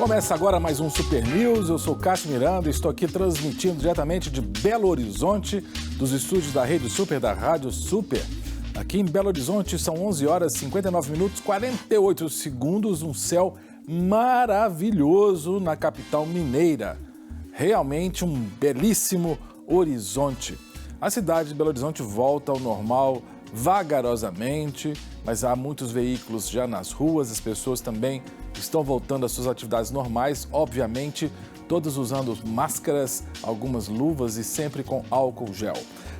Começa agora mais um Super News, eu sou Cássio Miranda e estou aqui transmitindo diretamente de Belo Horizonte, dos estúdios da Rede Super, da Rádio Super. Aqui em Belo Horizonte são 11 horas 59 minutos 48 segundos, um céu maravilhoso na capital mineira. Realmente um belíssimo horizonte. A cidade de Belo Horizonte volta ao normal vagarosamente, mas há muitos veículos já nas ruas, as pessoas também estão voltando às suas atividades normais, obviamente, todos usando máscaras, algumas luvas e sempre com álcool gel.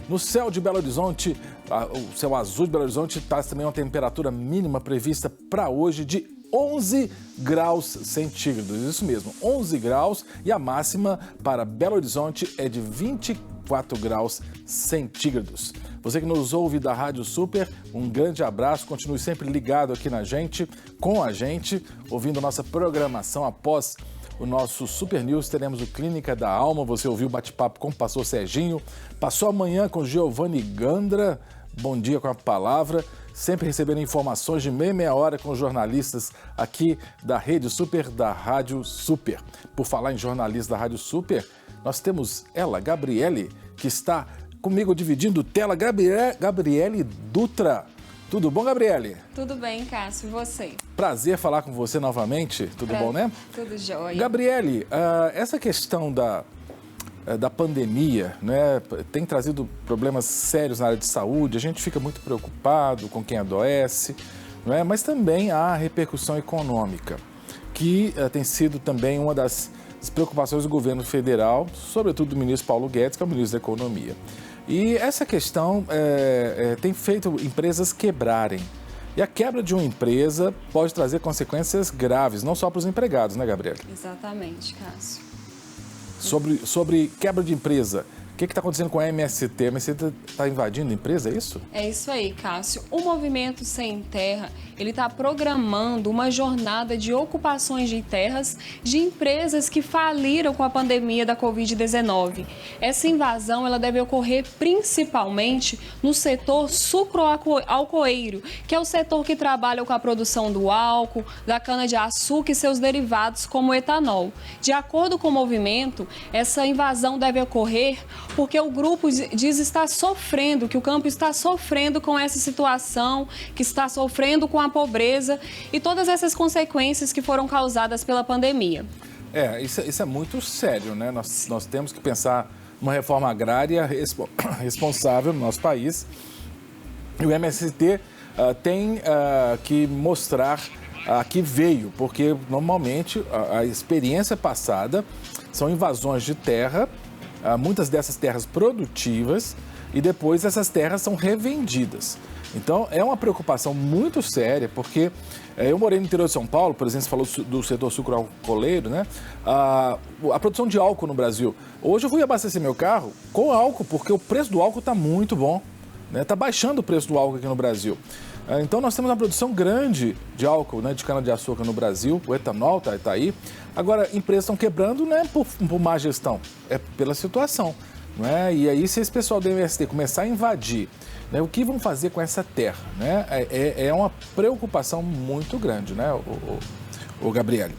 No céu de Belo Horizonte, o céu azul de Belo Horizonte, está também uma temperatura mínima prevista para hoje de 11 graus centígrados, isso mesmo, 11 graus, e a máxima para Belo Horizonte é de 24 graus centígrados. Você que nos ouve da Rádio Super, um grande abraço, continue sempre ligado aqui na gente, com a gente, ouvindo a nossa programação. Após o nosso Super News, teremos o Clínica da Alma, você ouviu o bate-papo com o pastor Serginho, passou amanhã com Giovanni Gandra, bom dia com a palavra, sempre recebendo informações de meia hora com os jornalistas aqui da Rede Super, da Rádio Super. Por falar em jornalista da Rádio Super, nós temos ela, Gabriele, que está comigo dividindo tela, Gabriele Dutra. Tudo bom, Gabriele? Tudo bem, Cássio. E você? Prazer falar com você novamente. Tudo bom, né? Tudo jóia. Gabriele, essa questão da pandemia, né, tem trazido problemas sérios na área de saúde. A gente fica muito preocupado com quem adoece, não é? Mas também há repercussão econômica, que tem sido também uma das preocupações do governo federal, sobretudo do ministro Paulo Guedes, que é o ministro da Economia. E essa questão tem feito empresas quebrarem. E a quebra de uma empresa pode trazer consequências graves, não só para os empregados, né, Gabriela? Exatamente, Cássio. Sobre quebra de empresa, o que está acontecendo com a MST? A MST está invadindo a empresa, é isso? É isso aí, Cássio. O Movimento Sem Terra, ele está programando uma jornada de ocupações de terras de empresas que faliram com a pandemia da Covid-19. Essa invasão ela deve ocorrer principalmente no setor sucroalcooeiro, que é o setor que trabalha com a produção do álcool, da cana-de-açúcar e seus derivados, como o etanol. De acordo com o movimento, essa invasão deve ocorrer porque o grupo diz estar sofrendo, que o campo está sofrendo com essa situação, que está sofrendo com a pobreza e todas essas consequências que foram causadas pela pandemia. Isso é muito sério, né? Nós temos que pensar uma reforma agrária responsável no nosso país. E o MST tem que mostrar a que veio, porque normalmente a experiência passada são invasões de terra, muitas dessas terras produtivas, e depois essas terras são revendidas. Então, é uma preocupação muito séria, porque eu morei no interior de São Paulo, por exemplo, você falou do setor sucroalcooleiro, né? A produção de álcool no Brasil. Hoje eu fui abastecer meu carro com álcool, porque o preço do álcool está muito bom, né? Está baixando o preço do álcool aqui no Brasil. Então, nós temos uma produção grande de álcool, né, de cana-de-açúcar no Brasil, o etanol está aí. Agora, empresas estão quebrando, não é por má gestão, é pela situação. Não é? E aí, se esse pessoal do MST começar a invadir, né, o que vão fazer com essa terra? Né? É uma preocupação muito grande, né, o Gabriele?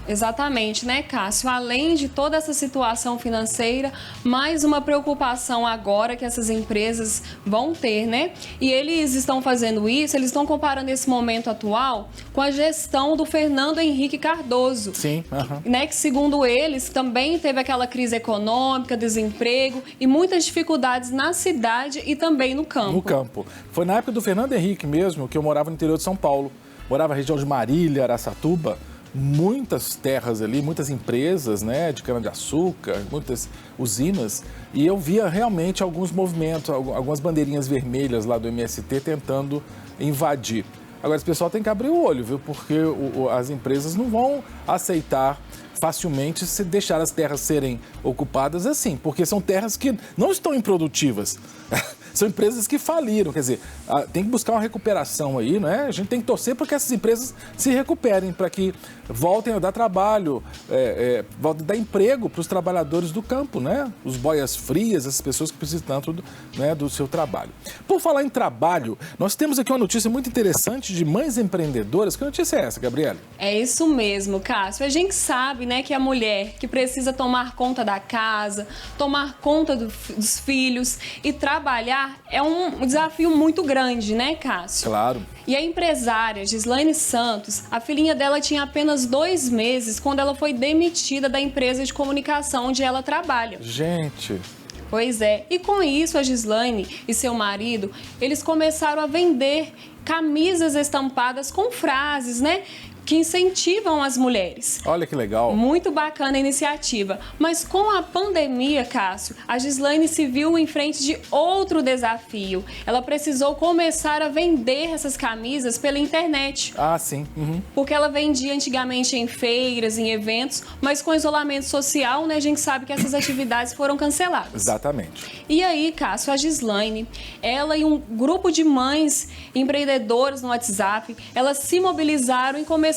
Exatamente, né, Cássio? Além de toda essa situação financeira, mais uma preocupação agora que essas empresas vão ter, né? E eles estão fazendo isso, eles estão comparando esse momento atual com a gestão do Fernando Henrique Cardoso. Sim. Né, que segundo eles também teve aquela crise econômica, desemprego e muitas dificuldades na cidade e também no campo. No campo. Foi na época do Fernando Henrique mesmo que eu morava no interior de São Paulo. Morava na região de Marília, Araçatuba. Muitas terras ali, muitas empresas, né, de cana-de-açúcar, muitas usinas, e eu via realmente alguns movimentos, algumas bandeirinhas vermelhas lá do MST tentando invadir. Agora, esse pessoal tem que abrir o olho, viu, porque as empresas não vão aceitar facilmente se deixar as terras serem ocupadas assim, porque são terras que não estão improdutivas. são empresas que faliram. Quer dizer, tem que buscar uma recuperação aí, não é? A gente tem que torcer para que essas empresas se recuperem, para que voltem a dar trabalho, voltem a dar emprego para os trabalhadores do campo, né? Os boias frias, essas pessoas que precisam tanto do seu trabalho. Por falar em trabalho, nós temos aqui uma notícia muito interessante de mães empreendedoras. Que notícia é essa, Gabriela? É isso mesmo, Cássio. A gente sabe, né, que a mulher que precisa tomar conta da casa, tomar conta dos filhos e trabalhar é um desafio muito grande, né, Cássio? Claro. E a empresária Gislaine Santos, a filhinha dela tinha apenas 2 meses quando ela foi demitida da empresa de comunicação onde ela trabalha. Gente... Pois é, e com isso a Gislaine e seu marido, eles começaram a vender camisas estampadas com frases, né? Que incentivam as mulheres. Olha que legal. Muito bacana a iniciativa. Mas com a pandemia, Cássio, a Gislaine se viu em frente de outro desafio. Ela precisou começar a vender essas camisas pela internet. Ah, sim. Uhum. Porque ela vendia antigamente em feiras, em eventos, mas com isolamento social, né, a gente sabe que essas atividades foram canceladas. Exatamente. E aí, Cássio, a Gislaine, ela e um grupo de mães empreendedoras no WhatsApp, elas se mobilizaram e começaram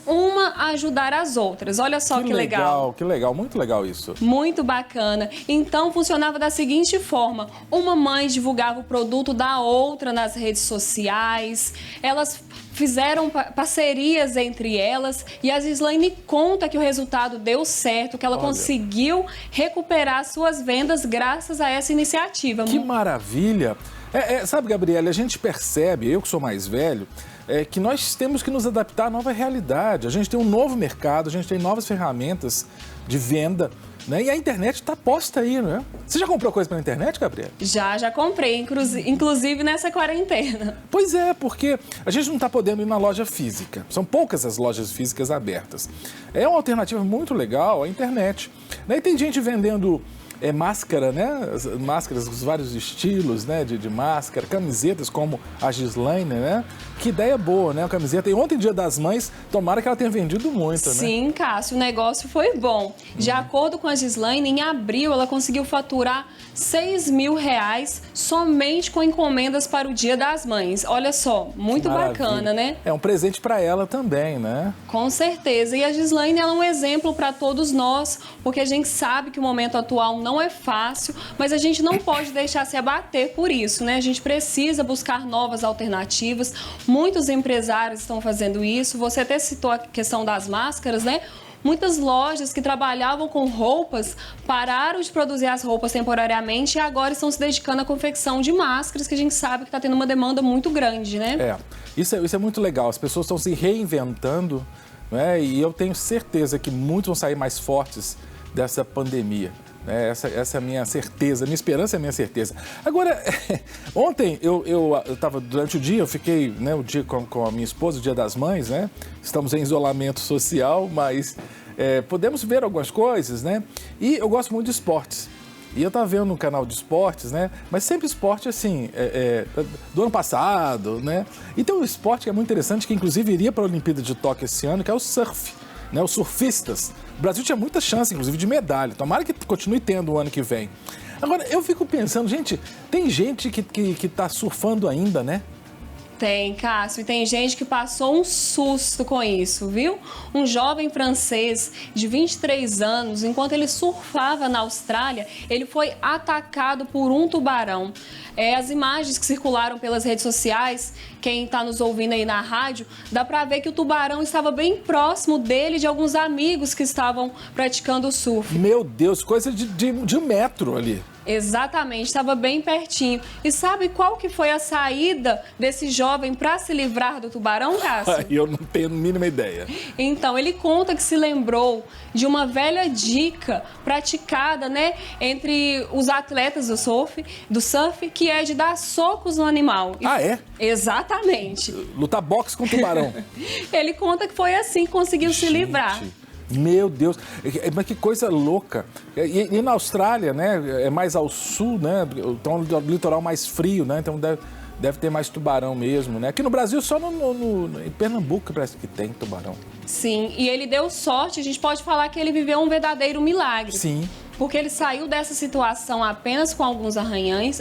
uma a ajudar as outras. Olha só que legal. Que legal, muito legal isso. Muito bacana. Então, funcionava da seguinte forma. Uma mãe divulgava o produto da outra nas redes sociais. Elas fizeram parcerias entre elas e a Gislaine conta que o resultado deu certo, que ela conseguiu recuperar suas vendas graças a essa iniciativa. Que maravilha! Sabe, Gabriela, a gente percebe, eu que sou mais velho, que nós temos que nos adaptar à nova realidade. A gente tem um novo mercado, a gente tem novas ferramentas de venda, né? E a internet está posta aí, não é? Você já comprou coisa pela internet, Gabriela? Já comprei, inclusive nessa quarentena. Pois é, porque a gente não está podendo ir na loja física. São poucas as lojas físicas abertas. É uma alternativa muito legal a internet. E tem gente vendendo... máscara, né? Máscaras, os vários estilos, né? De máscara, camisetas como a Gislaine, né? Que ideia boa, né? A camiseta. E ontem, Dia das Mães, tomara que ela tenha vendido muito, né? Sim, Cássio, o negócio foi bom. De acordo com a Gislaine, em abril ela conseguiu faturar R$6 mil somente com encomendas para o Dia das Mães. Olha só, muito bacana, né? É um presente para ela também, né? Com certeza. E a Gislaine ela é um exemplo para todos nós, porque a gente sabe que o momento atual não é fácil, mas a gente não pode deixar se abater por isso, né? A gente precisa buscar novas alternativas. Muitos empresários estão fazendo isso. Você até citou a questão das máscaras, né? Muitas lojas que trabalhavam com roupas pararam de produzir as roupas temporariamente e agora estão se dedicando à confecção de máscaras, que a gente sabe que está tendo uma demanda muito grande, né? Isso é muito legal. As pessoas estão se reinventando, né? E eu tenho certeza que muitos vão sair mais fortes dessa pandemia. Essa é a minha certeza, minha esperança é a minha certeza. Agora, ontem eu estava, durante o dia, eu fiquei, né, o dia com a minha esposa, o Dia das Mães, né? Estamos em isolamento social, mas podemos ver algumas coisas, né? E eu gosto muito de esportes. E eu estava vendo um canal de esportes, né? Mas sempre esporte, assim, do ano passado, né? E tem um esporte que é muito interessante, que inclusive iria para a Olimpíada de Tóquio esse ano, que é o surf. Né, os surfistas. O Brasil tinha muita chance, inclusive, de medalha. Tomara que continue tendo o ano que vem. Agora, eu fico pensando, gente, tem gente que tá surfando ainda, né? Tem, Cássio, e tem gente que passou um susto com isso, viu? Um jovem francês de 23 anos, enquanto ele surfava na Austrália, ele foi atacado por um tubarão. As imagens que circularam pelas redes sociais, quem está nos ouvindo aí na rádio, dá para ver que o tubarão estava bem próximo dele e de alguns amigos que estavam praticando o surf. Meu Deus, coisa de um metro ali. Exatamente, estava bem pertinho. E sabe qual que foi a saída desse jovem para se livrar do tubarão, Cássio? Eu não tenho a mínima ideia. Então, ele conta que se lembrou de uma velha dica praticada, né, entre os atletas do surf, que é de dar socos no animal. Ah, é? Exatamente. Lutar boxe com tubarão. Ele conta que foi assim que conseguiu se livrar. Meu Deus, mas que coisa louca. E na Austrália, né, é mais ao sul, né, então o litoral mais frio, né, então deve ter mais tubarão mesmo, né. Aqui no Brasil, só em Pernambuco parece que tem tubarão. Sim, e ele deu sorte, a gente pode falar que ele viveu um verdadeiro milagre. Sim. porque ele saiu dessa situação apenas com alguns arranhões,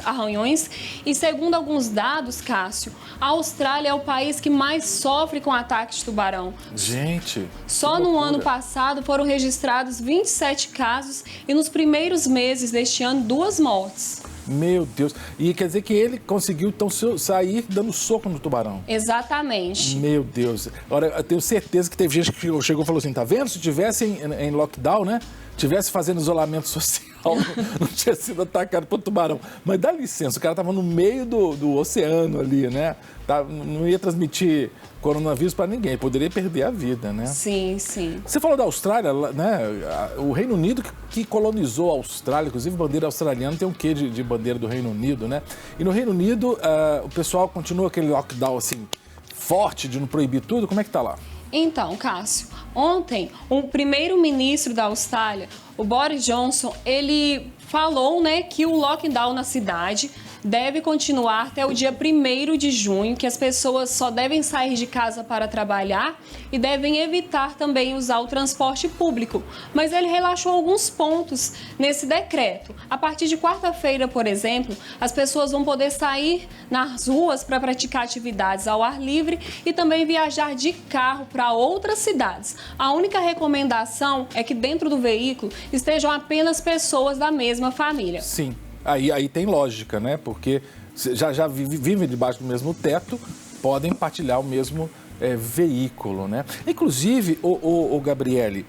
e segundo alguns dados, Cássio, a Austrália é o país que mais sofre com ataques de tubarão. Gente, só no ano passado foram registrados 27 casos e nos primeiros meses deste ano 2 mortes. Meu Deus. E quer dizer que ele conseguiu, então, sair dando soco no tubarão. Exatamente. Meu Deus. Agora, eu tenho certeza que teve gente que chegou e falou assim, tá vendo? Se tivesse em lockdown, né? Tivesse fazendo isolamento social, não tinha sido atacado por tubarão. Mas dá licença, o cara estava no meio do oceano ali, né? Não ia transmitir coronavírus para ninguém, poderia perder a vida, né? Sim, sim. Você falou da Austrália, né? O Reino Unido que colonizou a Austrália, inclusive bandeira australiana tem um quê de bandeira do Reino Unido, né? E no Reino Unido, o pessoal continua aquele lockdown assim, forte de não proibir tudo, como é que tá lá? Então, Cássio, ontem o primeiro-ministro da Austrália, o Boris Johnson, ele falou, né, que o lockdown na cidade deve continuar até o dia 1º de junho, que as pessoas só devem sair de casa para trabalhar e devem evitar também usar o transporte público. Mas ele relaxou alguns pontos nesse decreto. A partir de quarta-feira, por exemplo, as pessoas vão poder sair nas ruas para praticar atividades ao ar livre e também viajar de carro para outras cidades. A única recomendação é que dentro do veículo estejam apenas pessoas da mesma família. Sim. Aí tem lógica, né? Porque já vivem debaixo do mesmo teto, podem partilhar o mesmo veículo, né? Inclusive, o Gabriele,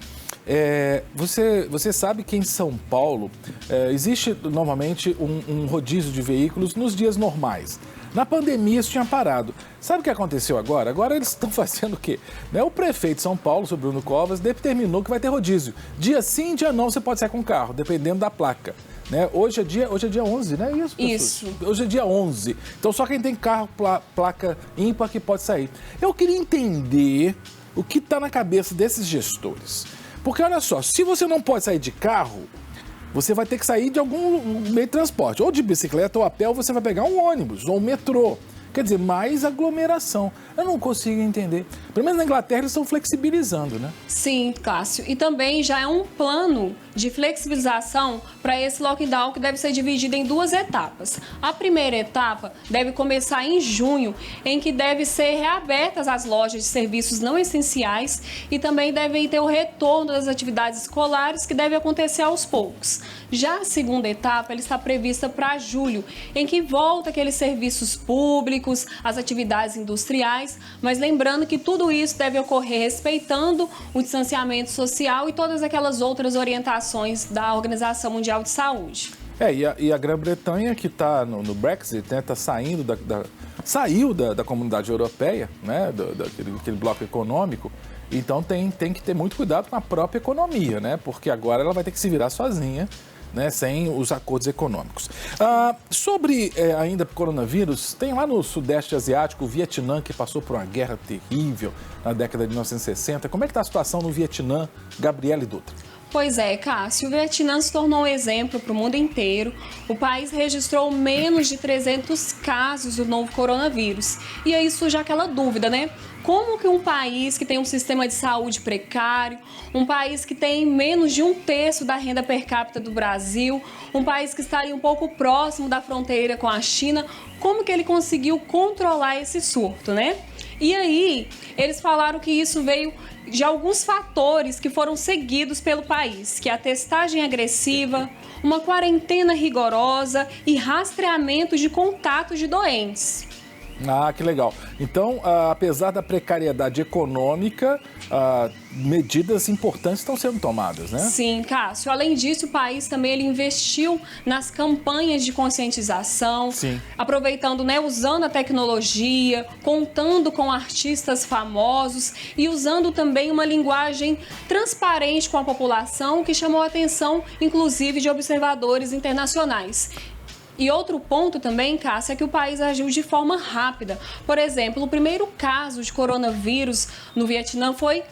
você sabe que em São Paulo existe normalmente um rodízio de veículos nos dias normais. Na pandemia isso tinha parado. Sabe o que aconteceu agora? Agora eles estão fazendo o quê? O prefeito de São Paulo, o Bruno Covas, determinou que vai ter rodízio. Dia sim, dia não, você pode sair com o carro, dependendo da placa. Né? Hoje é dia 11, né? Isso. Hoje é dia 11. Então só quem tem carro, placa ímpar que pode sair. Eu queria entender o que está na cabeça desses gestores. Porque olha só, se você não pode sair de carro, você vai ter que sair de algum meio de transporte. Ou de bicicleta ou a pé, ou você vai pegar um ônibus ou um metrô. Quer dizer, mais aglomeração. Eu não consigo entender. Pelo menos na Inglaterra eles estão flexibilizando, né? Sim, Cássio. E também já é um plano de flexibilização para esse lockdown que deve ser dividido em 2 etapas. A primeira etapa deve começar em junho, em que deve ser reabertas as lojas de serviços não essenciais e também deve ter o retorno das atividades escolares, que deve acontecer aos poucos. Já a segunda etapa ela está prevista para julho, em que volta aqueles serviços públicos, as atividades industriais, mas lembrando que tudo isso deve ocorrer respeitando o distanciamento social e todas aquelas outras orientações da Organização Mundial de Saúde. E a Grã-Bretanha, que está no Brexit, né, tá saiu da comunidade europeia, né, daquele bloco econômico, então tem que ter muito cuidado com a própria economia, né, porque agora ela vai ter que se virar sozinha, né, sem os acordos econômicos. Sobre ainda coronavírus, tem lá no Sudeste Asiático o Vietnã, que passou por uma guerra terrível na década de 1960. Como é que está a situação no Vietnã, Gabriele Dutra? Pois é, Cássio, o Vietnã se tornou um exemplo para o mundo inteiro. O país registrou menos de 300 casos do novo coronavírus. E aí surge aquela dúvida, né? Como que um país que tem um sistema de saúde precário, um país que tem menos de 1/3 da renda per capita do Brasil, um país que estaria um pouco próximo da fronteira com a China, como que ele conseguiu controlar esse surto, né? E aí, eles falaram que isso veio de alguns fatores que foram seguidos pelo país, que é a testagem agressiva, uma quarentena rigorosa e rastreamento de contatos de doentes. Que legal. Então, apesar da precariedade econômica, medidas importantes estão sendo tomadas, né? Sim, Cássio. Além disso, o país também ele investiu nas campanhas de conscientização, Sim. aproveitando, né, usando a tecnologia, contando com artistas famosos e usando também uma linguagem transparente com a população, que chamou a atenção, inclusive, de observadores internacionais. E outro ponto também, Cássia, é que o país agiu de forma rápida. Por exemplo, o primeiro caso de coronavírus no Vietnã foi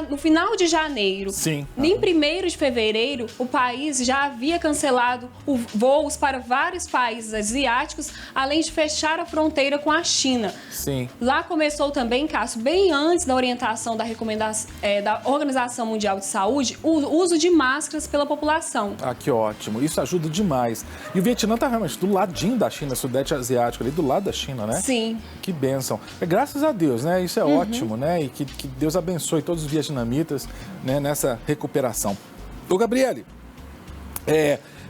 no final de janeiro. Sim. Em 1º de fevereiro, o país já havia cancelado voos para vários países asiáticos, além de fechar a fronteira com a China. Sim. Lá começou também, Cássio, bem antes da orientação da recomendação da Organização Mundial de Saúde, o uso de máscaras pela população. Ah, que ótimo. Isso ajuda demais. E o Vietnã está realmente do ladinho da China, Sudeste Asiático, ali do lado da China, né? Sim. Que bênção. Graças a Deus, né? Isso é ótimo, né? E que Deus abençoe todos os vietnamitas, né, nessa recuperação. Ô, Gabriele,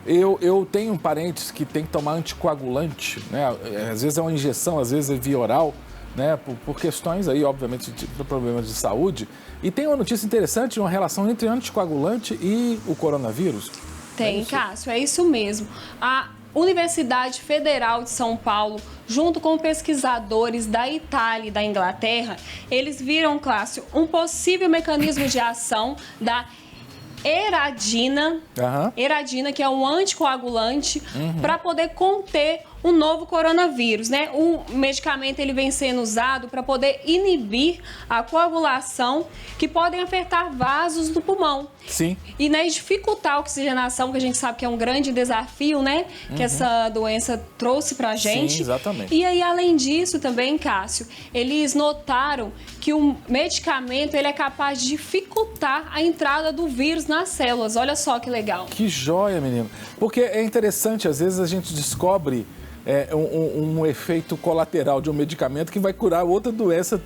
eu tenho parentes que tem que tomar anticoagulante, né? Às vezes é uma injeção, às vezes é via oral, né? Por questões aí, obviamente, de problemas de saúde. E tem uma notícia interessante de uma relação entre anticoagulante e o coronavírus. Tem, Cássio, é isso mesmo. A Universidade Federal de São Paulo, junto com pesquisadores da Itália e da Inglaterra, eles viram, Cássio, um possível mecanismo de ação da eradina, que é um anticoagulante, para poder conter o novo coronavírus, né? O medicamento ele vem sendo usado para poder inibir a coagulação que podem afetar vasos do pulmão. Sim. E, né, dificultar a oxigenação, que a gente sabe que é um grande desafio, né? Que essa doença trouxe para a gente. Sim, exatamente. E aí, além disso também, Cássio, eles notaram que o medicamento ele é capaz de dificultar a entrada do vírus nas células. Olha só que legal. Que joia, menino. Porque é interessante, às vezes a gente descobre um efeito colateral de um medicamento que vai curar outra doença,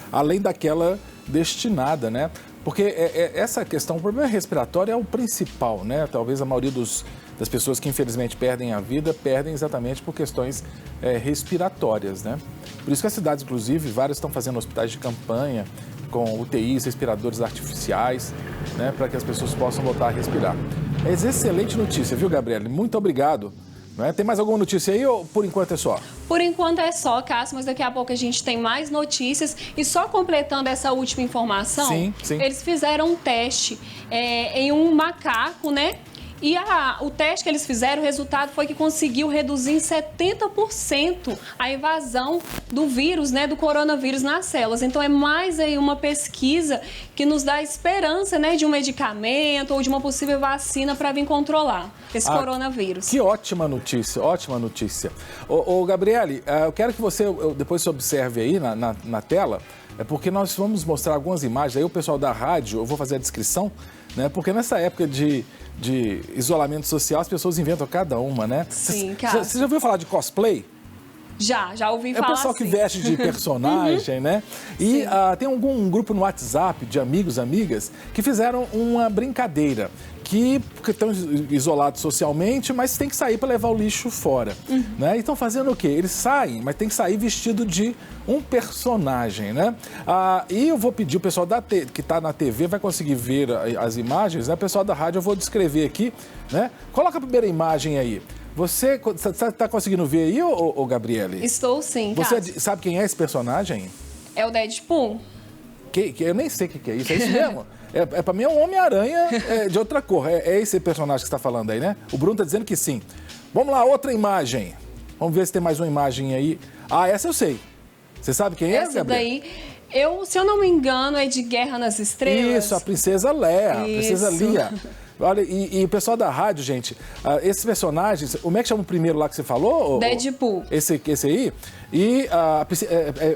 além daquela destinada, né? Porque essa questão, o problema respiratório é o principal, né? Talvez a maioria das pessoas que infelizmente perdem a vida, perdem exatamente por questões respiratórias, né? Por isso que as cidades, inclusive, várias estão fazendo hospitais de campanha com UTIs, respiradores artificiais, né? Para que as pessoas possam voltar a respirar. É excelente notícia, viu, Gabriele? Muito obrigado. Tem mais alguma notícia aí ou por enquanto é só? Por enquanto é só, Cássio, mas daqui a pouco a gente tem mais notícias. E só completando essa última informação, sim. Eles fizeram um teste em um macaco, né? E o teste que eles fizeram, o resultado foi que conseguiu reduzir em 70% a invasão do vírus, né, do coronavírus nas células. Então é mais aí uma pesquisa que nos dá esperança, né, de um medicamento ou de uma possível vacina para vir controlar esse coronavírus. Que ótima notícia, ótima notícia. Ô Gabriele, eu quero que você depois se observe aí na tela, porque nós vamos mostrar algumas imagens, aí o pessoal da rádio, eu vou fazer a descrição, né, porque nessa época de isolamento social, as pessoas inventam cada uma, né? Sim, cara. Você já ouviu falar de cosplay? Já ouvi falar. É o pessoal que veste de personagem, né? E tem um grupo no WhatsApp de amigos, amigas, que fizeram uma brincadeira. Que estão isolados socialmente, mas tem que sair para levar o lixo fora. Né? E estão fazendo o quê? Eles saem, mas tem que sair vestido de um personagem, né? E eu vou pedir, o pessoal que está na TV vai conseguir ver as imagens, né? O pessoal da rádio eu vou descrever aqui, né? Coloca a primeira imagem aí. Você está conseguindo ver aí, ô Gabriele? Estou sim, Você sabe quem é esse personagem? É o Deadpool. Eu nem sei o que é isso, é isso mesmo? Pra mim é um Homem-Aranha de outra cor. É esse personagem que você está falando aí, né? O Bruno está dizendo que sim. Vamos lá, outra imagem. Vamos ver se tem mais uma imagem aí. Essa eu sei. Você sabe quem é, Gabriel? Se eu não me engano, é de Guerra nas Estrelas. Isso, a Princesa Leia, a Princesa Leia. Olha, e o pessoal da rádio, gente, esses personagens, como é que chama o primeiro lá que você falou? Deadpool. Esse aí. E a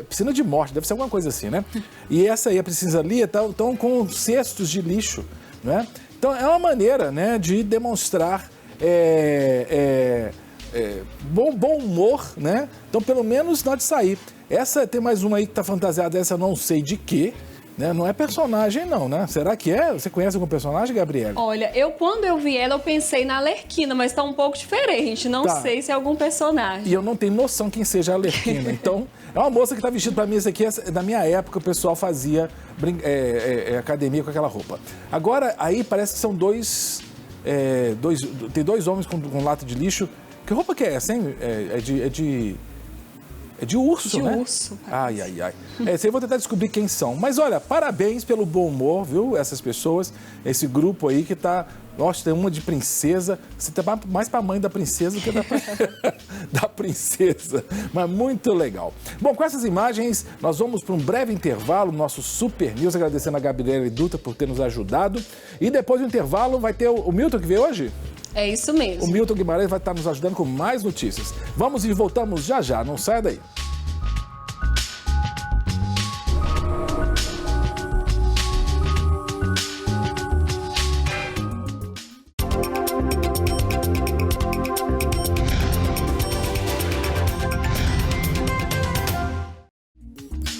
piscina de morte, deve ser alguma coisa assim, né? E essa aí, a Princesa Leia, estão com cestos de lixo, né? Então, é uma maneira, né, de demonstrar bom humor, né? Então, pelo menos, na hora de sair. Tem mais uma aí que está fantasiada, essa eu não sei de quê. Né? Não é personagem não, né? Será que é? Você conhece algum personagem, Gabriele? Olha, quando eu vi ela, eu pensei na Arlequina, mas tá um pouco diferente. Não sei se é algum personagem. E eu não tenho noção quem seja a Arlequina. Então, é uma moça que tá vestida pra mim. Isso aqui é da minha época, o pessoal fazia academia com aquela roupa. Agora, aí parece que são tem dois homens com lata de lixo. Que roupa que é essa, hein? É de urso, de né? urso. Ai, ai, ai. Esse aí eu vou tentar descobrir quem são. Mas olha, parabéns pelo bom humor, viu? Essas pessoas, esse grupo aí que tá... Nossa, tem uma de princesa. Você tá mais pra mãe da princesa do que da princesa. Mas muito legal. Bom, com essas imagens, nós vamos para um breve intervalo, nosso Super News, agradecendo a Gabriela Dutra por ter nos ajudado. E depois do intervalo vai ter o Milton que veio hoje? É isso mesmo. O Milton Guimarães vai estar nos ajudando com mais notícias. Vamos e voltamos já já, não saia daí.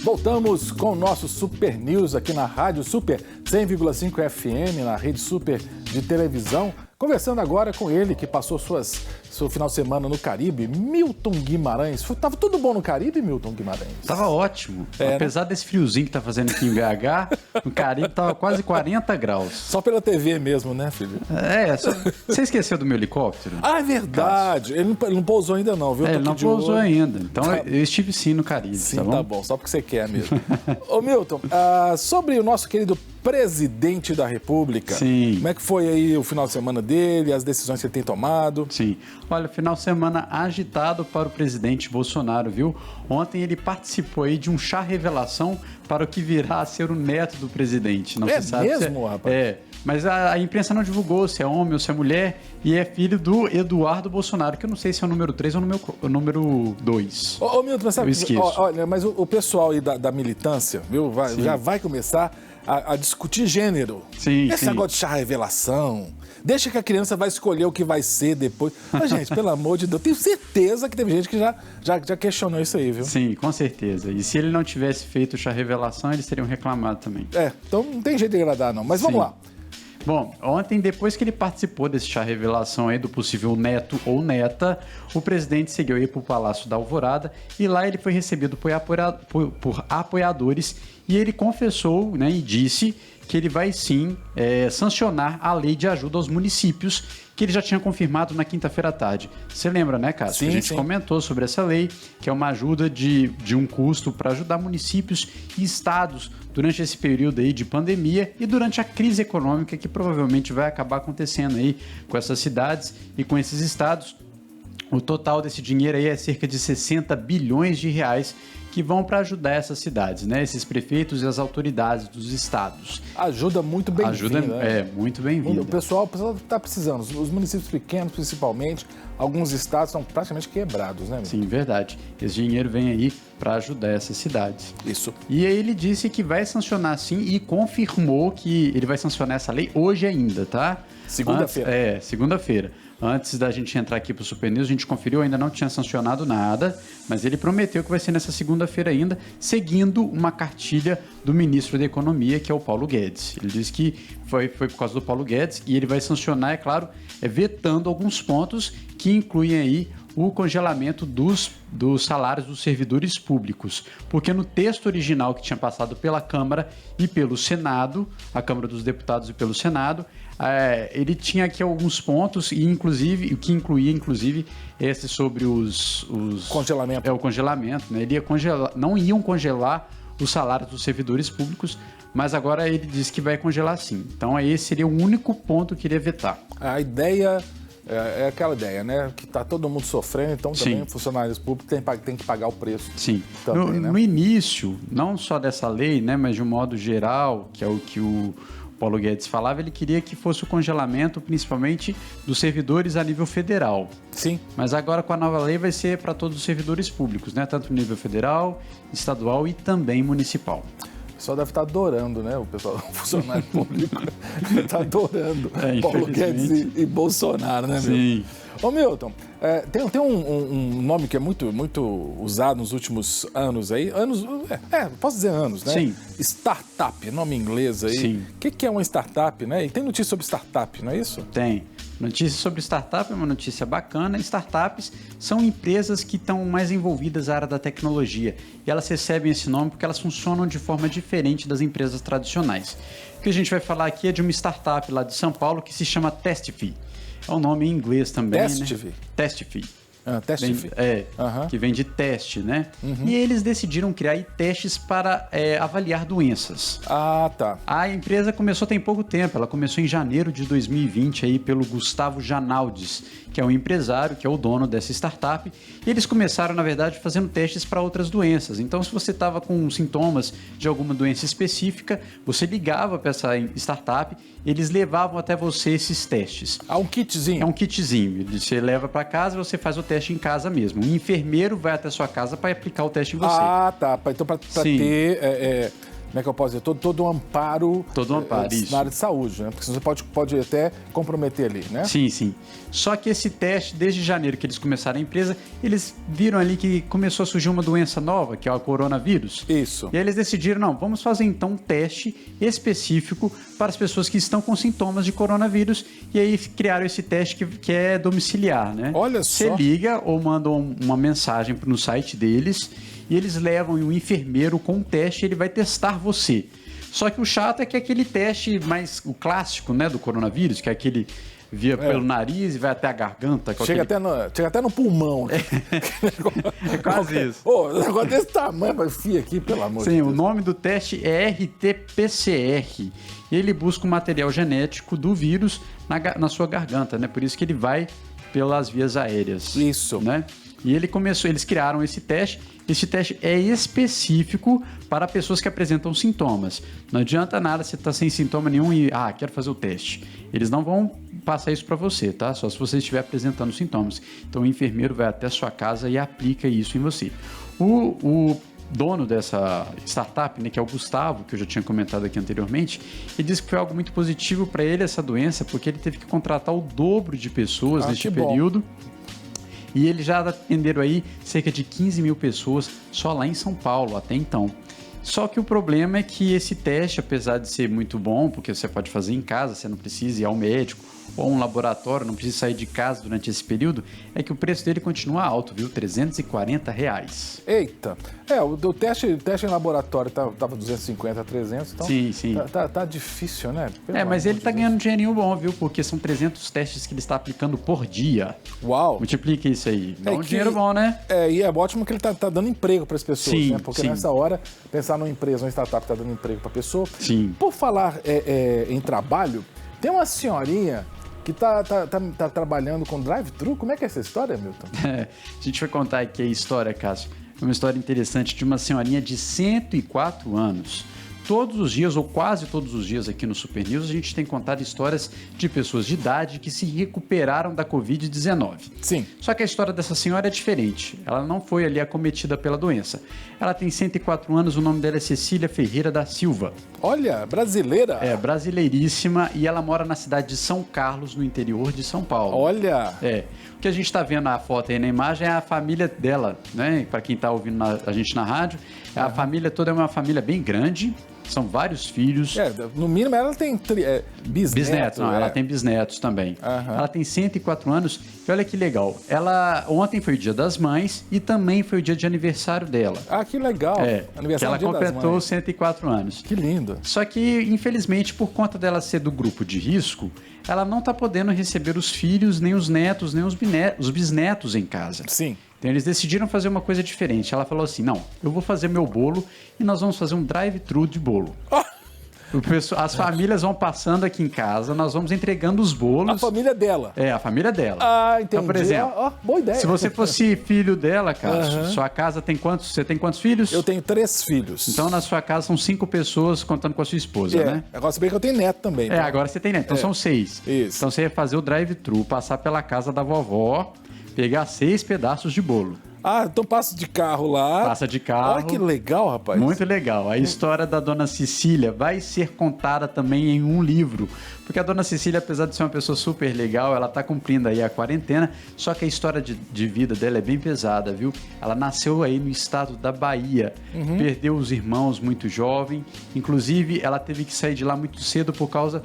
Voltamos com o nosso Super News aqui na Rádio Super 100,5 FM, na Rede Super de televisão. Conversando agora com ele, que passou seu final de semana no Caribe, Milton Guimarães. Tava tudo bom no Caribe, Milton Guimarães? Tava ótimo. Apesar desse friozinho que tá fazendo aqui em BH, no Caribe tava quase 40 graus. Só pela TV mesmo, né, filho? Você esqueceu do meu helicóptero? Ah, é verdade. Ele não pousou ainda não, viu? Ele não pousou ainda. Então eu estive sim no Caribe, sim, tá bom? Tá bom, só porque você quer mesmo. Ô, Milton, sobre o nosso querido presidente da República, sim. Como é que foi aí o final de semana dele, as decisões que ele tem tomado? Sim. Olha, final de semana agitado para o presidente Bolsonaro, viu? Ontem ele participou aí de um chá revelação para o que virá a ser o neto do presidente. Não se sabe mesmo, rapaz? Mas a imprensa não divulgou se é homem ou se é mulher, e é filho do Eduardo Bolsonaro, que eu não sei se é o número 3 ou o número 2. Ô Milton, mas sabe, eu esqueço. Olha, mas o pessoal aí da militância, viu, já vai começar a discutir gênero. Sim, Esse negócio de chá revelação. Deixa que a criança vai escolher o que vai ser depois. Mas, gente, pelo amor de Deus, tenho certeza que teve gente que já questionou isso aí, viu? Sim, com certeza. E se ele não tivesse feito o chá revelação, eles teriam reclamado também. Então não tem jeito de agradar, não. Mas vamos lá. Bom, ontem, depois que ele participou desse chá revelação aí do possível neto ou neta, o presidente seguiu aí para o Palácio da Alvorada e lá ele foi recebido por apoiadores e ele confessou, né, e disse que ele vai sim sancionar a lei de ajuda aos municípios que ele já tinha confirmado na quinta-feira à tarde. Você lembra, né, Cássio? Sim, a gente comentou sobre essa lei, que é uma ajuda de um custo para ajudar municípios e estados durante esse período aí de pandemia e durante a crise econômica que provavelmente vai acabar acontecendo aí com essas cidades e com esses estados. O total desse dinheiro aí é cerca de 60 bilhões de reais que vão para ajudar essas cidades, né? Esses prefeitos e as autoridades dos estados. Ajuda muito bem-vinda. Ajuda muito bem-vinda. O pessoal está precisando, os municípios pequenos principalmente, alguns estados estão praticamente quebrados, né? Sim, verdade. Esse dinheiro vem aí para ajudar essas cidades. Isso. E aí ele disse que vai sancionar sim e confirmou que ele vai sancionar essa lei hoje ainda, tá? Segunda-feira. Segunda-feira. Antes da gente entrar aqui para o Super News, a gente conferiu, ainda não tinha sancionado nada, mas ele prometeu que vai ser nessa segunda-feira ainda, seguindo uma cartilha do ministro da Economia, que é o Paulo Guedes. Ele disse que foi por causa do Paulo Guedes e ele vai sancionar, é claro, vetando alguns pontos que incluem aí o congelamento dos salários dos servidores públicos, porque no texto original que tinha passado pela Câmara e pelo Senado, a Câmara dos Deputados e pelo Senado, ele tinha aqui alguns pontos, e inclusive, o que incluía, inclusive, esse sobre os congelamento. O congelamento, né? Ele ia não iam congelar os salários dos servidores públicos, mas agora ele disse que vai congelar sim. Então, esse seria o único ponto que ele ia vetar. A ideia é aquela ideia, né? Que está todo mundo sofrendo, então também funcionários públicos tem que pagar o preço. Sim. Também, no início, não só dessa lei, né, mas de um modo geral, que é o que o Paulo Guedes falava, ele queria que fosse o congelamento principalmente dos servidores a nível federal. Sim. Mas agora com a nova lei vai ser para todos os servidores públicos, né? Tanto no nível federal, estadual e também municipal. O pessoal deve estar adorando, né? O pessoal, o funcionário público está adorando Paulo Guedes e Bolsonaro, né, meu? Sim. Ô, Milton, tem um nome que é muito, muito usado nos últimos anos aí. Posso dizer anos, né? Sim. Startup, nome em inglês aí. Sim. O que é uma startup, né? E tem notícia sobre startup, não é isso? Tem. Notícia sobre startup é uma notícia bacana. Startups são empresas que estão mais envolvidas na área da tecnologia. E elas recebem esse nome porque elas funcionam de forma diferente das empresas tradicionais. O que a gente vai falar aqui é de uma startup lá de São Paulo que se chama Testify. É um nome em inglês também, Testify? Né? Testify. Que vem de teste, né? E eles decidiram criar aí testes para avaliar doenças. Ah, tá. A empresa começou tem pouco tempo, ela começou em janeiro de 2020 aí pelo Gustavo Janaldes, que é um empresário, que é o dono dessa startup. E eles começaram, na verdade, fazendo testes para outras doenças. Então, se você estava com sintomas de alguma doença específica, você ligava para essa startup, eles levavam até você esses testes. Ah, um kitzinho? É um kitzinho. Você leva para casa e você faz o teste em casa mesmo. Um enfermeiro vai até a sua casa para aplicar o teste em você. Ah, tá. Então, para ter... como é que eu posso dizer? Todo um amparo, isso. Na área de saúde, né? Porque você pode até comprometer ali, né? Sim, sim. Só que esse teste, desde janeiro que eles começaram a empresa, eles viram ali que começou a surgir uma doença nova, que é o coronavírus. Isso. E aí eles decidiram, não, vamos fazer então um teste específico para as pessoas que estão com sintomas de coronavírus. E aí criaram esse teste que é domiciliar, né? Olha só. Você liga ou manda uma mensagem no site deles e eles levam um enfermeiro com um teste e ele vai testar você. Só que o chato é que aquele teste mais o clássico, né, do coronavírus, que é aquele via pelo nariz e vai até a garganta. Chega até no pulmão. É quase isso. Um negócio desse tamanho, mas fia aqui, pelo amor de Deus. Sim, o nome do teste é RT-PCR. Ele busca o material genético do vírus na sua garganta, né? Por isso que ele vai pelas vias aéreas. Isso. Né? E eles criaram esse teste. Esse teste é específico para pessoas que apresentam sintomas. Não adianta nada você estar sem sintoma nenhum e, quero fazer o teste. Eles não vão passar isso para você, tá? Só se você estiver apresentando sintomas. Então o enfermeiro vai até a sua casa e aplica isso em você. O dono dessa startup, né, que é o Gustavo, que eu já tinha comentado aqui anteriormente, ele disse que foi algo muito positivo para ele essa doença, porque ele teve que contratar o dobro de pessoas neste período. E eles já atenderam aí cerca de 15 mil pessoas só lá em São Paulo até então. Só que o problema é que esse teste, apesar de ser muito bom, porque você pode fazer em casa, você não precisa ir ao médico ou um laboratório, não precisa sair de casa durante esse período, é que o preço dele continua alto, viu? R$340. Eita! O teste em laboratório tava 250, 300, então sim. Tá difícil, né? Mas ele tá ganhando um dinheirinho bom, viu? Porque são 300 testes que ele está aplicando por dia. Uau! Multiplica isso aí. Dá um dinheiro bom, né? E é ótimo que ele tá dando emprego para as pessoas, sim, né? Porque nessa hora, pensar numa empresa, uma startup tá dando emprego para a pessoa. Sim. Por falar em trabalho, tem uma senhorinha que tá trabalhando com drive-thru. Como é que é essa história, Milton? A gente vai contar aqui a história, Cássio. É uma história interessante de uma senhorinha de 104 anos. Todos os dias, ou quase todos os dias aqui no Super News, a gente tem contado histórias de pessoas de idade que se recuperaram da Covid-19. Sim. Só que a história dessa senhora é diferente. Ela não foi ali acometida pela doença. Ela tem 104 anos, o nome dela é Cecília Ferreira da Silva. Olha, brasileira. É, brasileiríssima, e ela mora na cidade de São Carlos, no interior de São Paulo. Olha! O que a gente está vendo na foto aí na imagem é a família dela, né? Para quem está ouvindo a gente na rádio, a família toda é uma família bem grande, são vários filhos. No mínimo ela tem bisnetos. Ela tem bisnetos também. Ela tem 104 anos e olha que legal. Ontem foi o dia das mães e também foi o dia de aniversário dela. Ah, que legal. Aniversário que ela completou 104 anos. Que lindo. Só que, infelizmente, por conta dela ser do grupo de risco, ela não está podendo receber os filhos, nem os netos, nem os bisnetos em casa. Sim. Então eles decidiram fazer uma coisa diferente. Ela falou assim, não, eu vou fazer meu bolo e nós vamos fazer um drive-thru de bolo. As famílias vão passando aqui em casa, nós vamos entregando os bolos. A família dela? A família dela. Ah, entendi. Então, por exemplo, boa ideia. Se você fosse filho dela, Cássio, sua casa tem quantos? Você tem quantos filhos? Eu tenho 3 filhos. Então, na sua casa são 5 pessoas, contando com a sua esposa, né? Agora, se bem que eu tenho neto também. Então... agora você tem neto. Então, são 6. Isso. Então, você ia fazer o drive-thru, passar pela casa da vovó, pegar 6 pedaços de bolo. Então passa de carro lá. Passa de carro. Olha que legal, rapaz. Muito legal. A história da Dona Cecília vai ser contada também em um livro. Porque a Dona Cecília, apesar de ser uma pessoa super legal, ela está cumprindo aí a quarentena, só que a história de vida dela é bem pesada, viu? Ela nasceu aí no estado da Bahia, perdeu os irmãos muito jovem, inclusive ela teve que sair de lá muito cedo por causa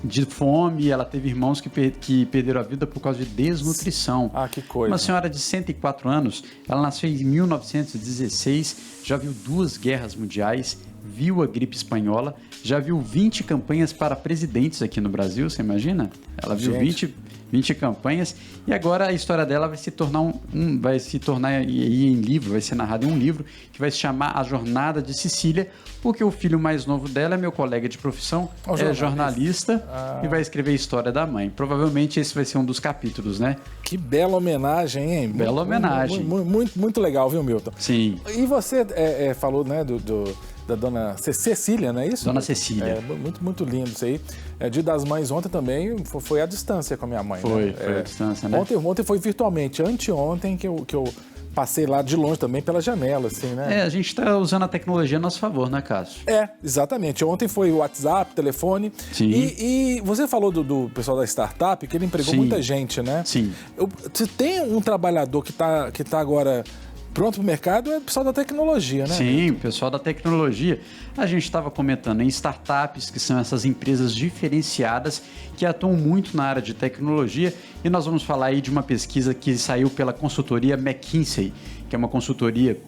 de fome, ela teve irmãos que perderam a vida por causa de desnutrição. Que coisa. Uma senhora de 104 anos, ela nasceu em 1916, já viu 2 guerras mundiais, viu a gripe espanhola, já viu 20 campanhas para presidentes aqui no Brasil, você imagina? Ela viu 20 campanhas, e agora a história dela vai se tornar em livro, vai ser narrada em um livro que vai se chamar A Jornada de Cecília, porque o filho mais novo dela é meu colega de profissão, é jornalista e vai escrever a história da mãe. Provavelmente esse vai ser um dos capítulos, né? Que bela homenagem, hein? Bela homenagem. Muito legal, viu, Milton? Sim. E você falou, né, da dona Cecília, não é isso? Dona Cecília. Muito lindo isso aí. Dia das Mães ontem também foi à distância com a minha mãe. Foi né? À distância, né? Ontem foi virtualmente. Anteontem que eu passei lá de longe também pela janela, assim, né? A gente está usando a tecnologia a nosso favor, né, Cássio? Exatamente. Ontem foi o WhatsApp, telefone. Sim. E você falou do pessoal da startup, que ele empregou muita gente, né? Sim. Se tem um trabalhador que tá agora pronto para o mercado, é o pessoal da tecnologia, né? Sim, o pessoal da tecnologia. A gente estava comentando em startups, que são essas empresas diferenciadas que atuam muito na área de tecnologia, e nós vamos falar aí de uma pesquisa que saiu pela consultoria McKinsey, que é uma consultoria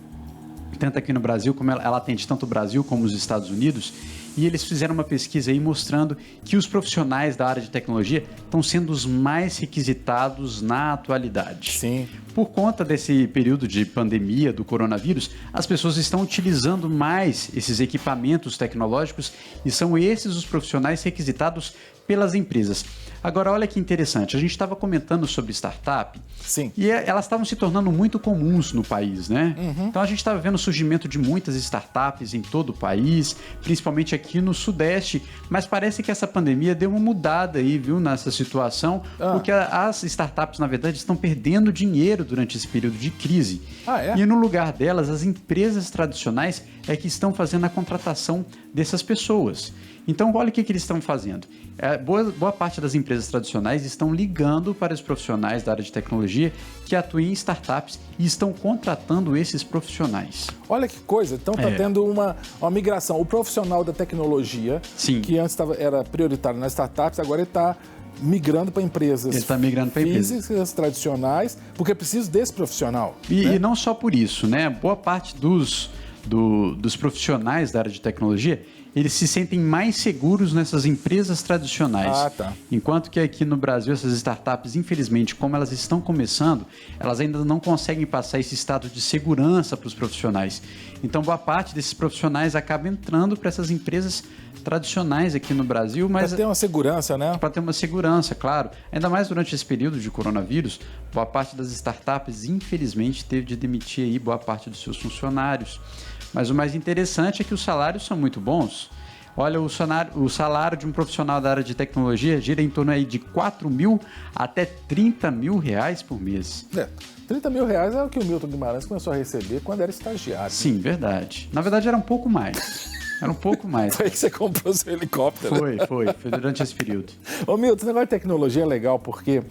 tanto aqui no Brasil, como ela atende tanto o Brasil como os Estados Unidos, e eles fizeram uma pesquisa aí mostrando que os profissionais da área de tecnologia estão sendo os mais requisitados na atualidade. Sim. Por conta desse período de pandemia do coronavírus, as pessoas estão utilizando mais esses equipamentos tecnológicos e são esses os profissionais requisitados pelas empresas. Agora, olha que interessante, a gente estava comentando sobre startup. Sim. E elas estavam se tornando muito comuns no país, né? Uhum. Então a gente estava vendo o surgimento de muitas startups em todo o país, principalmente aqui no Sudeste, mas parece que essa pandemia deu uma mudada aí, viu, nessa situação, porque as startups, na verdade, estão perdendo dinheiro durante esse período de crise. E no lugar delas, as empresas tradicionais é que estão fazendo a contratação dessas pessoas. Então, olha o que eles estão fazendo. Boa parte das empresas tradicionais estão ligando para os profissionais da área de tecnologia que atuam em startups e estão contratando esses profissionais. Olha que coisa, então está tendo uma migração. O profissional da tecnologia, que antes era prioritário nas startups, agora ele está migrando para empresas físicas, tradicionais, porque precisa desse profissional. E não só por isso, né? Boa parte dos profissionais da área de tecnologia, eles se sentem mais seguros nessas empresas tradicionais. Enquanto que aqui no Brasil, essas startups, infelizmente, como elas estão começando, elas ainda não conseguem passar esse estado de segurança para os profissionais. Então, boa parte desses profissionais acaba entrando para essas empresas tradicionais aqui no Brasil. Para ter uma segurança, né? Para ter uma segurança, claro. Ainda mais durante esse período de coronavírus, boa parte das startups, infelizmente, teve de demitir aí boa parte dos seus funcionários. Mas o mais interessante é que os salários são muito bons. Olha, o salário de um profissional da área de tecnologia gira em torno aí de 4 mil até 30 mil reais por mês. 30 mil reais é o que o Milton Guimarães começou a receber quando era estagiário. Sim, verdade. Na verdade, era um pouco mais. Foi aí que você comprou seu helicóptero. Foi durante esse período. Ô Milton, esse negócio de tecnologia é legal porque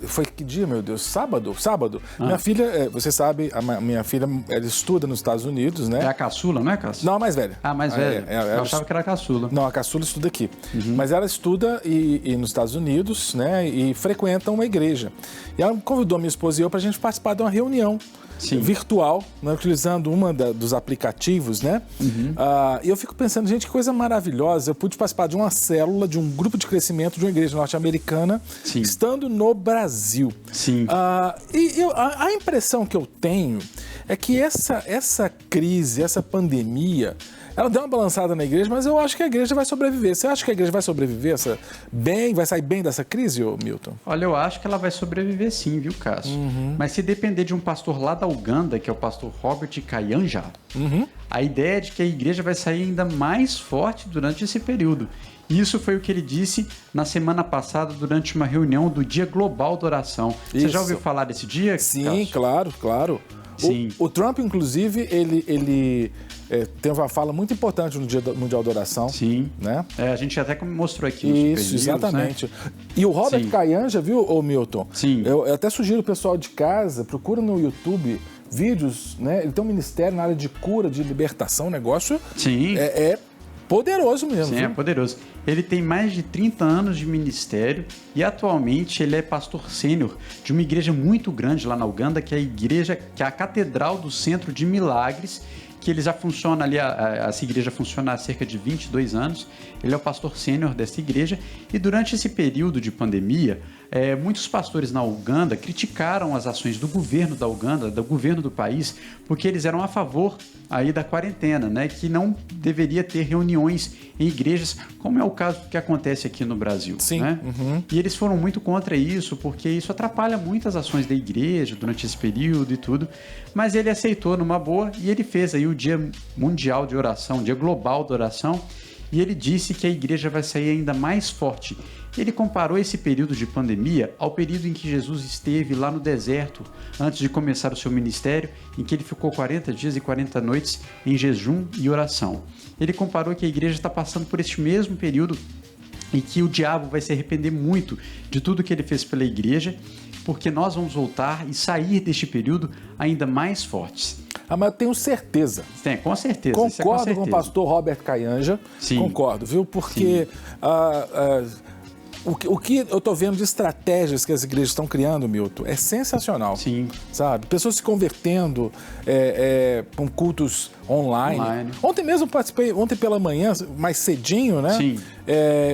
foi que dia, meu Deus? Sábado. Minha filha, você sabe, a minha filha, ela estuda nos Estados Unidos, né? É a caçula, não é, Cássio? Não, a mais velha. Mais velha. Eu achava que era a caçula. Não, a caçula estuda aqui. Mas ela estuda nos Estados Unidos, né? E frequenta uma igreja. E ela convidou minha esposa e eu para a gente participar de uma reunião virtual, né, utilizando dos aplicativos, né? E eu fico pensando, gente, que coisa maravilhosa. Eu pude participar de uma célula, de um grupo de crescimento de uma igreja norte-americana, estando no Brasil. A impressão que eu tenho é que essa crise, essa pandemia, ela deu uma balançada na igreja, mas eu acho que a igreja vai sobreviver. Você acha que a igreja vai sobreviver vai sair bem dessa crise, Milton? Olha, eu acho que ela vai sobreviver sim, viu, Cássio? Mas se depender de um pastor lá da Uganda, que é o pastor Robert Kayanja, a ideia é de que a igreja vai sair ainda mais forte durante esse período. Isso foi o que ele disse na semana passada durante uma reunião do Dia Global da Oração. Você já ouviu falar desse dia, Sim, Cássio? claro. O Trump, inclusive, ele tem uma fala muito importante no Dia Mundial da Oração. Sim. Né? A gente até mostrou aqui no Super News, exatamente. Né? E o Robert Kayanja, viu, Milton? Sim. Eu até sugiro o pessoal de casa, procura no YouTube vídeos, né? Ele tem um ministério na área de cura, de libertação, negócio. Sim. É poderoso mesmo. Sim, viu? é poderoso. Ele tem mais de 30 anos de ministério e atualmente ele é pastor sênior de uma igreja muito grande lá na Uganda, que é a Catedral do Centro de Milagres, que ele já funciona ali, essa igreja funciona há cerca de 22 anos. Ele é o pastor sênior dessa igreja e durante esse período de pandemia, muitos pastores na Uganda criticaram as ações do governo da Uganda, do governo do país, porque eles eram a favor aí da quarentena, né? Que não deveria ter reuniões em igrejas, como é o caso que acontece aqui no Brasil. Sim. Né? Uhum. E eles foram muito contra isso, porque isso atrapalha muitas ações da igreja durante esse período e tudo. Mas ele aceitou numa boa e ele fez aí o Dia Mundial de Oração, o Dia Global da Oração, e ele disse que a igreja vai sair ainda mais forte. Ele comparou esse período de pandemia ao período em que Jesus esteve lá no deserto, antes de começar o seu ministério, em que ele ficou 40 dias e 40 noites em jejum e oração. Ele comparou que a igreja está passando por este mesmo período e que o diabo vai se arrepender muito de tudo que ele fez pela igreja, porque nós vamos voltar e sair deste período ainda mais fortes. Mas eu tenho certeza. Tem, com certeza. Concordo com o pastor Robert Caianja. Sim. Concordo, viu? Porque o que eu estou vendo de estratégias que as igrejas estão criando, Milton, é sensacional. Sim. Sabe? Pessoas se convertendo com cultos online. Ontem mesmo eu participei, ontem pela manhã, mais cedinho, né? Sim.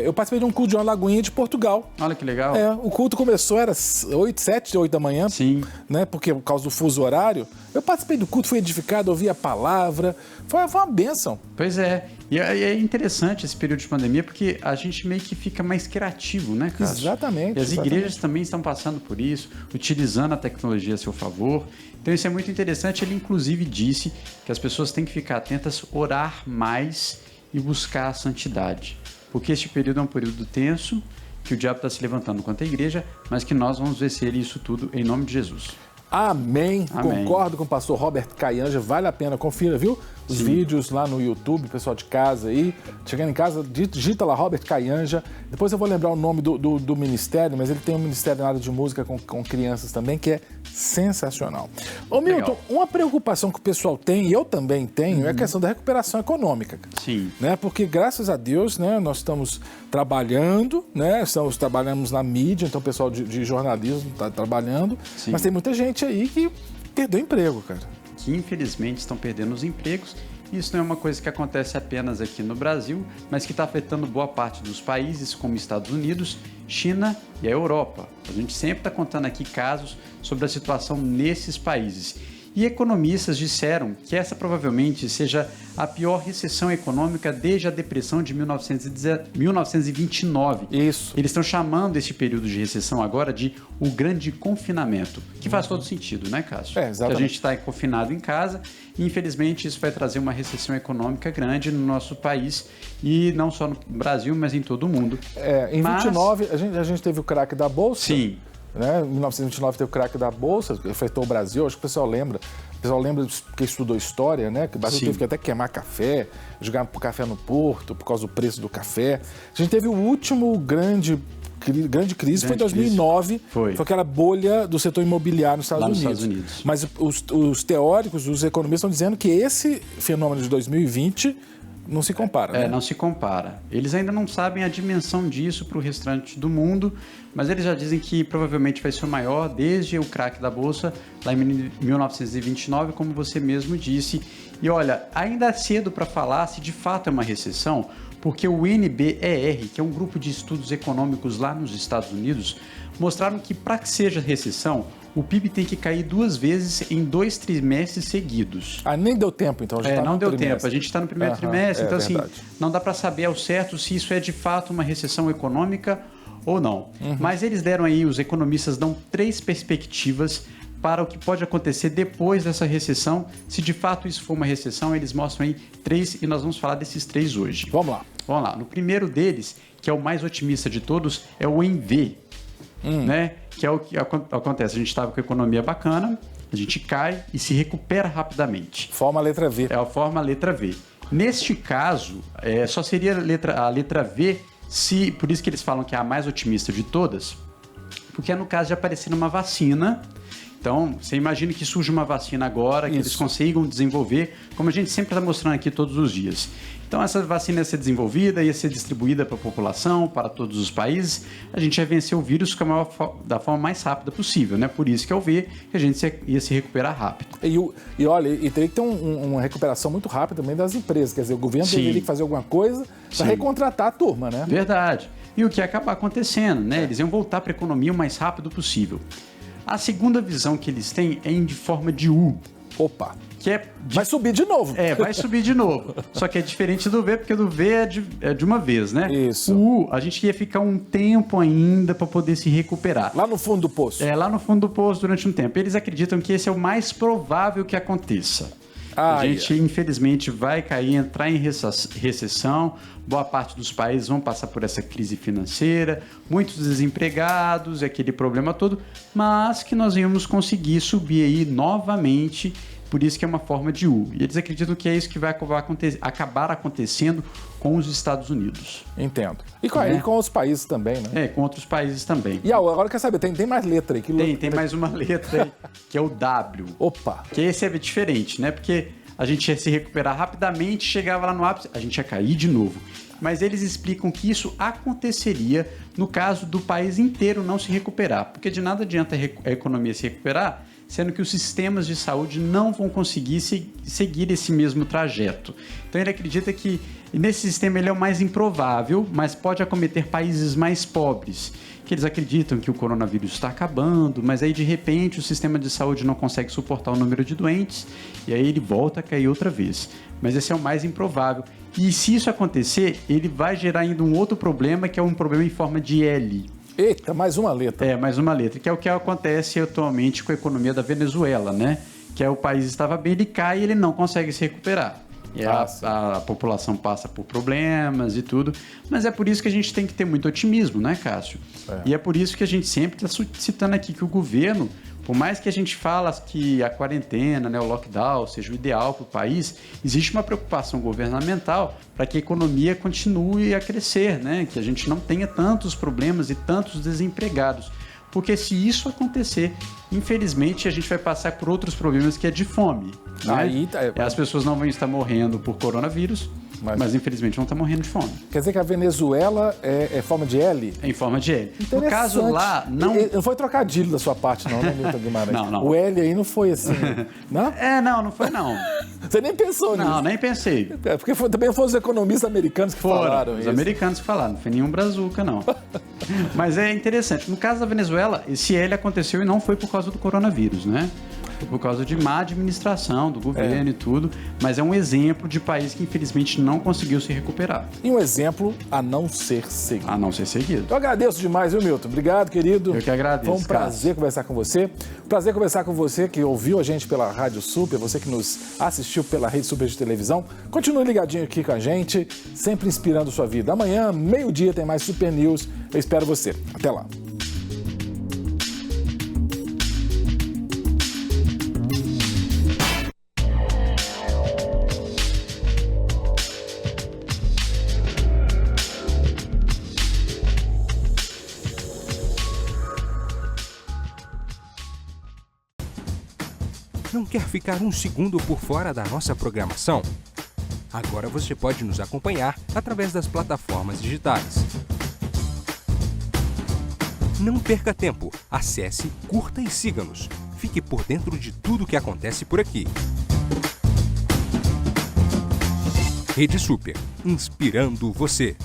Eu participei de um culto de uma lagoinha de Portugal. Olha que legal. O culto começou, era 7, 8 da manhã. Sim. Né? Porque por causa do fuso horário. Eu participei do culto, fui edificado, ouvi a palavra. Foi uma bênção. Pois é. E é interessante esse período de pandemia porque a gente meio que fica mais criativo, né, Cássio? Exatamente. E as igrejas também estão passando por isso, utilizando a tecnologia a seu favor. Então isso é muito interessante. Ele inclusive disse que as pessoas têm que ficar atentas, orar mais e buscar a santidade. Porque este período é um período tenso, que o diabo está se levantando contra a igreja, mas que nós vamos vencer isso tudo em nome de Jesus. Amém. Amém. Concordo com o pastor Robert Caianja, vale a pena, confira, viu? Os vídeos lá no YouTube, pessoal de casa aí. Chegando em casa, digita lá Robert Caianja. Depois eu vou lembrar o nome do ministério, mas ele tem um ministério na área de música com crianças também, que é sensacional. Ô Milton, Legal. uma preocupação que o pessoal tem, e eu também tenho, é a questão da recuperação econômica. Sim. Né? Porque graças a Deus, né, nós estamos trabalhando, né? Trabalhamos na mídia, então o pessoal de jornalismo está trabalhando, Sim. mas tem muita gente aí que perdeu emprego, cara. Que infelizmente estão perdendo os empregos. Isso não é uma coisa que acontece apenas aqui no Brasil, mas que está afetando boa parte dos países, como Estados Unidos, China e a Europa. A gente sempre está contando aqui casos sobre a situação nesses países. E economistas disseram que essa provavelmente seja a pior recessão econômica desde a depressão de 1929. Isso. Eles estão chamando esse período de recessão agora de o grande confinamento, que faz todo sentido, né, Cássio? Exatamente. Que a gente está confinado em casa e, infelizmente, isso vai trazer uma recessão econômica grande no nosso país e não só no Brasil, mas em todo o mundo. Em 29, a gente teve o craque da Bolsa. Sim. Né? Em 1929 teve o craque da Bolsa, que afetou o Brasil, acho que o pessoal lembra. O pessoal lembra porque estudou história, né? Que o Brasil teve que até queimar café, jogar café no porto por causa do preço do café. A gente teve o último grande crise, foi em 2009. Foi aquela bolha do setor imobiliário nos Estados Unidos. Mas os teóricos, os economistas estão dizendo que esse fenômeno de 2020 não se compara. Né? Não se compara. Eles ainda não sabem a dimensão disso para o restante do mundo, mas eles já dizem que provavelmente vai ser o maior desde o craque da Bolsa, lá em 1929, como você mesmo disse. E olha, ainda é cedo para falar se de fato é uma recessão, porque o NBER, que é um grupo de estudos econômicos lá nos Estados Unidos, mostraram que para que seja recessão, o PIB tem que cair 2 vezes em 2 trimestres seguidos. Nem deu tempo, então. Já não deu tempo. A gente está no primeiro trimestre, então verdade. Assim, não dá para saber ao certo se isso é de fato uma recessão econômica ou não. Mas eles deram aí, os economistas dão 3 perspectivas para o que pode acontecer depois dessa recessão. Se de fato isso for uma recessão, eles mostram aí 3 e nós vamos falar desses 3 hoje. Vamos lá. No primeiro deles, que é o mais otimista de todos, é o ENV. Né? Que é o que acontece. A gente estava com a economia bacana, a gente cai e se recupera rapidamente. Forma a letra V. É a forma letra V. Neste caso, só seria a letra V, por isso que eles falam que é a mais otimista de todas, porque é no caso de aparecer uma vacina. Então, você imagina que surge uma vacina agora, que eles consigam desenvolver, como a gente sempre está mostrando aqui todos os dias. Então, essa vacina ia ser desenvolvida, ia ser distribuída para a população, para todos os países. A gente ia vencer o vírus da forma mais rápida possível, né? Por isso que ao ver que a gente ia se recuperar rápido. E olha, e teria que ter uma recuperação muito rápida também das empresas. Quer dizer, o governo teria que fazer alguma coisa para recontratar a turma, né? Verdade. E o que ia acabar acontecendo, né? Eles iam voltar para a economia o mais rápido possível. A segunda visão que eles têm é de forma de U. Opa! Que vai subir de novo. Vai subir de novo. Só que é diferente do V, porque do V é de uma vez, né? Isso. O U, a gente ia ficar um tempo ainda para poder se recuperar. Lá no fundo do poço. Lá no fundo do poço durante um tempo. Eles acreditam que esse é o mais provável que aconteça. A gente, infelizmente, vai entrar em recessão. Boa parte dos países vão passar por essa crise financeira, muitos desempregados, aquele problema todo, mas que nós íamos conseguir subir aí novamente. Por isso que é uma forma de U. E eles acreditam que é isso que vai acabar acontecendo com os Estados Unidos. Entendo. E com os países também, né? Com outros países também. E agora quer saber, tem mais letra aí? Tem mais uma letra aí, que é o W. Opa! Que esse é diferente, né? Porque a gente ia se recuperar rapidamente, chegava lá no ápice, a gente ia cair de novo. Mas eles explicam que isso aconteceria no caso do país inteiro não se recuperar. Porque de nada adianta a economia se recuperar, sendo que os sistemas de saúde não vão conseguir seguir esse mesmo trajeto. Então ele acredita que nesse sistema ele é o mais improvável, mas pode acometer países mais pobres, que eles acreditam que o coronavírus está acabando, mas aí de repente o sistema de saúde não consegue suportar o número de doentes e aí ele volta a cair outra vez. Mas esse é o mais improvável. E se isso acontecer, ele vai gerar ainda um outro problema, que é um problema em forma de L. Eita, mais uma letra. Mais uma letra, que é o que acontece atualmente com a economia da Venezuela, né? Que o país estava bem, ele cai e ele não consegue se recuperar. E a população passa por problemas e tudo. Mas é por isso que a gente tem que ter muito otimismo, né, Cássio? E é por isso que a gente sempre está citando aqui que o governo, por mais que a gente fala que a quarentena, né, o lockdown seja o ideal para o país, existe uma preocupação governamental para que a economia continue a crescer, né? Que a gente não tenha tantos problemas e tantos desempregados. Porque se isso acontecer, infelizmente, a gente vai passar por outros problemas que é de fome. Né? As pessoas não vão estar morrendo por coronavírus, mas infelizmente vão estar morrendo de fome. Quer dizer que a Venezuela é forma de L? É em forma de L. No caso lá, não... Não foi trocadilho da sua parte não, né, Milton Guimarães? Não. O L aí não foi assim, não? Não foi não. Você nem pensou nisso? Não, nem pensei. Porque também foram os economistas americanos que falaram isso. Os americanos que falaram, não foi nenhum brazuca, não. Mas é interessante. No caso da Venezuela, esse L aconteceu e não foi por causa do coronavírus, né? Foi por causa de má administração do governo e tudo, mas é um exemplo de país que infelizmente não conseguiu se recuperar. E um exemplo a não ser seguido. A não ser seguido. Eu agradeço demais, viu, Milton? Obrigado, querido. Eu que agradeço. Foi um prazer conversar com você. Prazer conversar com você que ouviu a gente pela Rádio Super, você que nos assistiu pela Rede Super de televisão. Continue ligadinho aqui com a gente, sempre inspirando sua vida. Amanhã, meio-dia, tem mais Super News. Eu espero você. Até lá. Não quer ficar um segundo por fora da nossa programação? Agora você pode nos acompanhar através das plataformas digitais. Não perca tempo. Acesse, curta e siga-nos. Fique por dentro de tudo o que acontece por aqui. Rede Super, inspirando você.